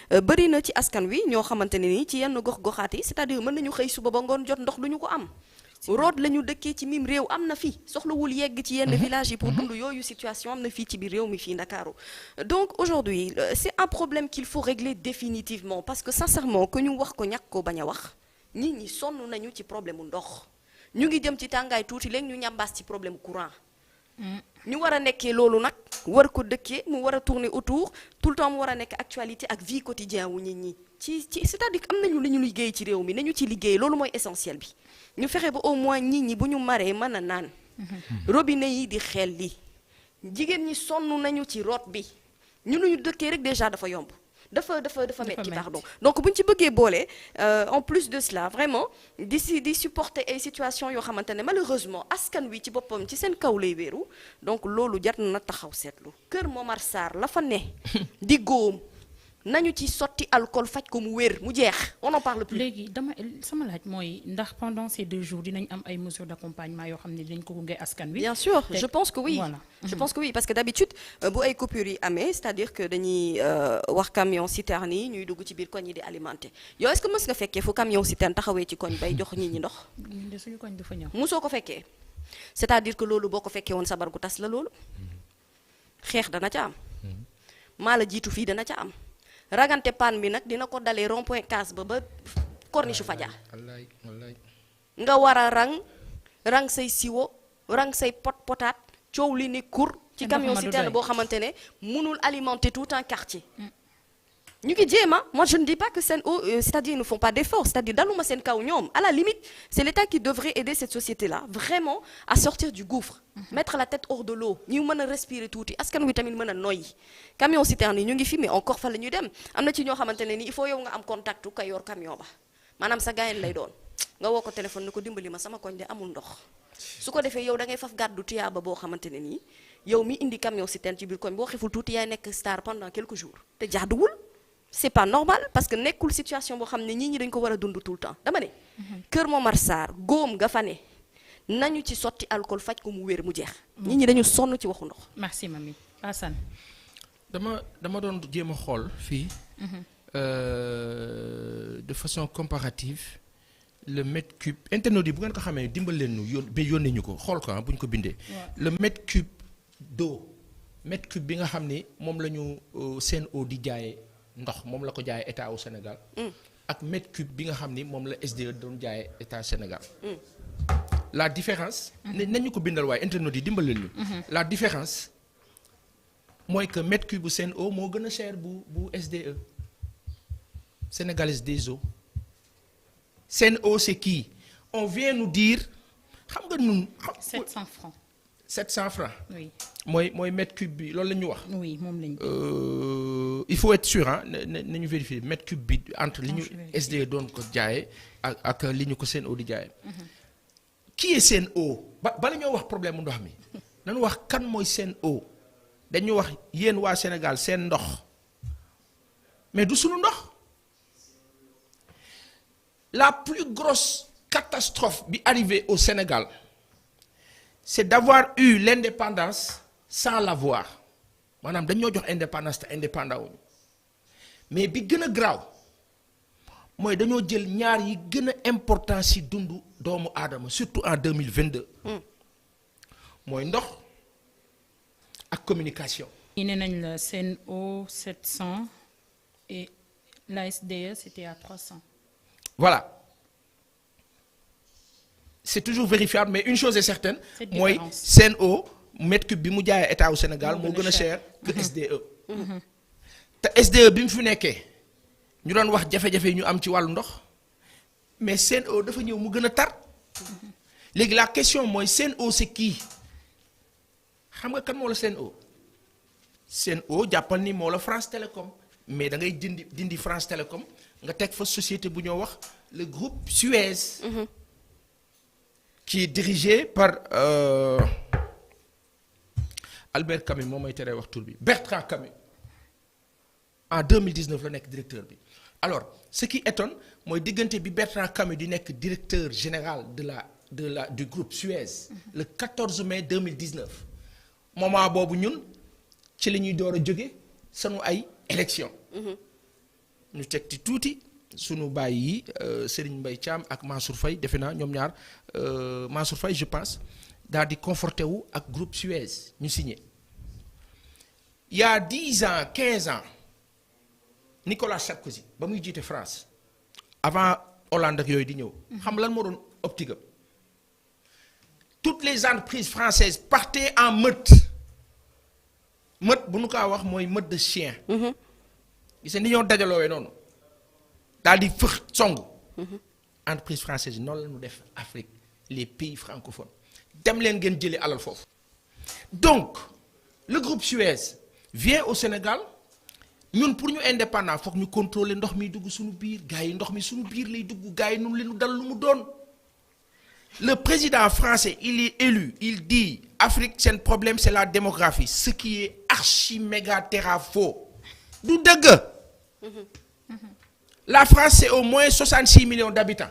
bëri na ci askan wi ñoo xamante ne ni ci yenn gox-goxaat yi c'est-à-dire mën nañu xëy suba ba ngoon jot ndox duñu ko am. root la ñu dëkkee ci mim réew am na fi soxlawul yegg ci yenn village yi pour dund yooyu situation am na fii ci biir réew mi fii Ndakaaru donc aujourd'hui c'est un problème qu'il faut régler définitivement parce que sincèrement que ñu wax ko ñàkk ko bañ a wax nit ñi sonn nañu ci problème mu ndox ñu ngi jëm ci tàngaay tuuti léegi ñu ñambaas ci problème courant ñu war a nekkee loolu nag war ko dëkkee mu war a tourner autour tout le temps mu war a nekk actualité ak vie quotidien wu nit ñi ci c'est-à-dire que am nañu li ñu liggéey ci réew mi nañu ci liggéey loolu mooy essentiel bi ñu fexe ba au moins nit ñi bu ñu maree mën a naan robinet yi di xel li jigéen ñi sonn nañu ci root bi ñu dëkkee rek déjà dafa yomb dafa metti pardon donc bu ñu ci bëggee boole en plus de cela vraiment di supporter ay situation yoo xamante ne malheureusement askan wi ci boppam ci seen kaw lay wéeru donc loolu jar na taxaw seetlu Kër Momar Sarr la fa ne di góom nañu ci sotti alcool faj ko mu wér mu jeex on en parle plus. léegi sama laaj mooy ndax pendant ces 2 jours dinañ am ay mesures d'accompagnement yoo xam ne dinañ ko gunge askan wi. bien sûr je pense que oui. voilà je pense que oui parce que d'habitude bu ay coupures yi amee c'est-à-dire que dañuy wax camion citerne yi ñuy dugg ci biir koñ yi di alimenter yow est-ce que mës nga fekkee fu camion citerne taxawee ci koñ bay jox nit ñi ndox. de suñu koñ dafa ñëw. musoo ko fekkee c'est-à-dire que loolu boo ko fekkee woon sabar gu tas la loolu xeex dana ca am maa la jiitu fii dana ca am. ragante pan bi nag dina ko dalee rond point case ba corniche Fadia nga war a rang say siwo rang say potaat coow li ni kur ci camion citerne boo xamante ne mënul alimenter tout un quartier ñu ngi jéema moi je ne dis pas que Sen'Eau c'est-à-dire ils ne font pas d'efforts c'est-à-dire daluma seen kaw ñoom à la limite c'est l'État qui devrait aider cette société-là vraiment à sortir du gouffre mettre la tête hors de l'eau ñu mën a respirer tuuti askan wi tamit mën a noyyi camion citerne yi ñu ngi fi mais encore fa la ñuy dem am na ci ñoo xamante ne ni il faut yow nga am contact ka yor camion ba maanaam sa gaayen lay doon nga woo ko téléphone ne ko dimbali ma sama koñ de amul ndox su ko defee yow da ngay faf gàddu tuyaaba boo xamante ne nii yow mi indi camion citerne ci biir koñ boo xiful tuuti yaay nekk star pendant quelques jours te jaaduwul c'est pas normal parce que nekkul situation boo xam ne ñii ñi dañ ko war a dund tout le temps dama ne Kër Momar Sarr góom nga fa ne nañu ci sotti alcool faj ko mu wér mu jeex nit ñi dañu sonn ci waxu ndox. merci mami Assane. dama doon jéem a xool fii de façon comparative le mètre cube internaute yi bu ngeen ko xamee dimbal leen ñu yónnee ñu ko xool ko bu ñu ko bindee le mètre cube d'eau mètre cube bi nga xam ni moom la ñu Sen'Eau di jaayee ndox moom la ko jaayee état au Sénégal ak mètre cube bi nga xam ni moom la SDE doon jaayee état Sénégal la différence nañu ko bindal waaye internaute yi dimbal leen ñu la différence mooy que mètre cube bu Sen'Eau moo gën a cher bu SDE Sénégalaise des eaux Sen'Eau c'est qui on vient nous dire xam nga ñun 700 francs 700 francs oui mooy mètre cube bi loolu la ñu wax oui moom lañ il faut être sûr nañu vérifier mètre cube bi entre li ñu SDE doon ko jaayee ak li ñu ko Sen'Eau di jaayee qui est Sen'Eau bala ñoo wax problème mu ndox mi nañu wax kan mooy Sen'Eau dañu wax yéen waa Sénégal seen ndox mais du sunu ndox la plus grosse catastrophe bi arrivée au Sénégal c'est d'avoir eu l'indépendance sans l'avoir maanaam dañoo jox indépendance te indépendant wuñu mais bi gën a graaw mooy dañoo jël ñaar yi gën a important ci dundu doomu aadama surtout en 2022 mooy ndox ak communication. ñu ne nañ la Sen'Eau 700 et la SDE c'était à 300. voilà c'est toujours vérifiable mais une chose est certaine mooy Sen'Eau mètre cube bi mu jaayee état au Sénégal moo gën a cher que SDE te SDE bi mu fi nekkee ñu doon wax jafe-jafe yi ñu am ci wàllu ndox mais Sen'Eau dafa ñëw mu gën a tar léegi la question mooy Sen'Eau c'est qui xam nga kan moo la Sen'Eau jàppal ni moo la France Télécom mais da ngay dindi France Télécom nga teg fa société bu ñoo wax le groupe Suez qui est dirigé par Albert Camus moom may teree wax tur bi Bertrand Camus en 2019 la nekk directeur bi alors ce qui étonne mooy diggante bi Bertrand Camus di nekk directeur général du groupe Suez le 14 mai 2019 moment boobu ñun ci la ñuy door a jóge sunu ay élection ñu teg ci tuuti sunu baay yi Serigne Mbaye Thiam ak Mansour Faye defe naa ñoom ñaar Mansour Faye je pense daal di conforté wu ak groupe Suez ñu signé il y a 10 ans 15 ans Nicolas Sarkozy ba muy jiite France avant Hollande ak yooyu di ñëw xam lan moo doon optique am toutes les entreprises françaises partaient en meute bu nu kaa wax mooy meute de chien gis ni ñoo dajaloowee noonu daal di fëx song entreprise française noonu la ñu def Afrique les pays francophones dem leen ngeen jëlee alal foofu donc le groupe Suez vient au Sénégal ñun pour ñu indépendant foog ñu contrôler ndox mi dugg suñu biir gars yi ndox mi suñu biir lay dugg gars yi nun leenu dal lu mu doon le président français il est élu il dit Afrique seen problème c'est la démographie ce qui est archi méga terra faux du dëgg la France c'est au moins 66 millions d'habitants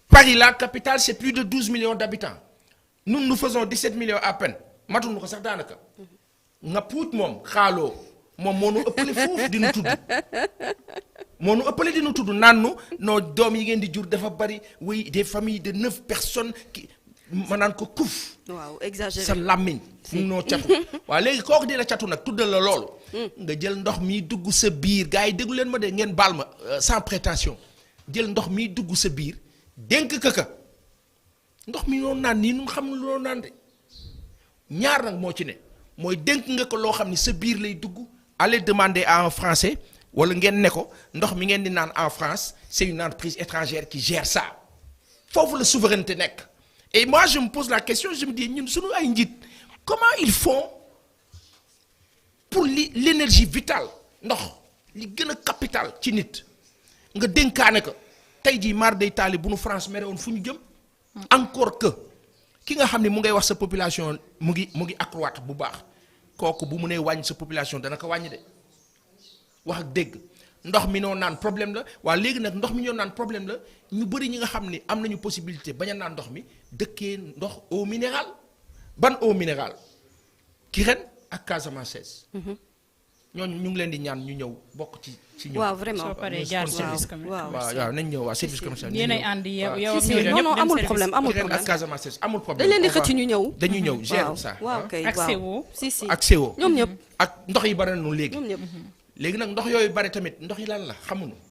Paris la capitale c'est plus de 12 millions d'habitants nous faisons 17 millions à peine matuñu ko sax daanaka nga puut moom xaaloo moom moo nu ëppale foofu di nu tudd moo nu ëppale di nu tudd naan nu noo doom yi ngeen di jur dafa bari oui des familles de 9 personnes qui ma naan ko kuf. waaw exagéré sa làmmiñ mu noo catu waaw léegi kooku di la catu nag tuddal la loolu nga jël ndox mi dugg sa biir gars yi déglu leen ma de ngeen baal ma sans prétention jël ndox mi dugg sa biir dénk ka ndox mi noonu naan nii nun xam ne loolu naan de ñaar nag moo ci ne mooy dénk nga ko loo xam ni sa biir lay dugg allez demander à un français wala ngeen ne ko ndox mi ngeen di naan en France c'est une entreprise étrangère qui gère ça foofu la souveraineté nekk et moi je me pose la question je me dis ñun suñu ay njiit comment ils font pour l'énergie vitale ndox li gën a capital ci nit nga dénkaane ko tey jii mar day taali bu nu France mere woon fu ñu jëm encore que ki nga xam ne mu ngay wax sa population mu ngi accroître bu baax kooku bu mu nee wàññi sa population dana ko wàññi de wax ak dégg ndox mi noo naan problème la waa léegi nag ndox mi ñoo naan problème la ñu bëri ñi nga xam ni am nañu possibilité bañ a naan ndox mi dëkkee ndox eau minérale ban eau minérale Kirène ak Casamance ñooñu ñu ngi leen di ñaan ñu ñëw bokk ci ñun. waaw vraiment soo paree jaar service commercial. waaw nañ ñëw waa service commercial. yéenay ànd yow non amul problème amul Kirène ak problème Casamance amul problème. dañ leen di xëcc ñu ñëw. dañuy ñëw gérer ça. waaw kay ak waaw CO. si ak CO. ñoom ñëpp ak ndox yi bare nañu léegi. ñoom ñëpp. léegi nag ndox yooyu bare tamit ndox yi lan la xamuñu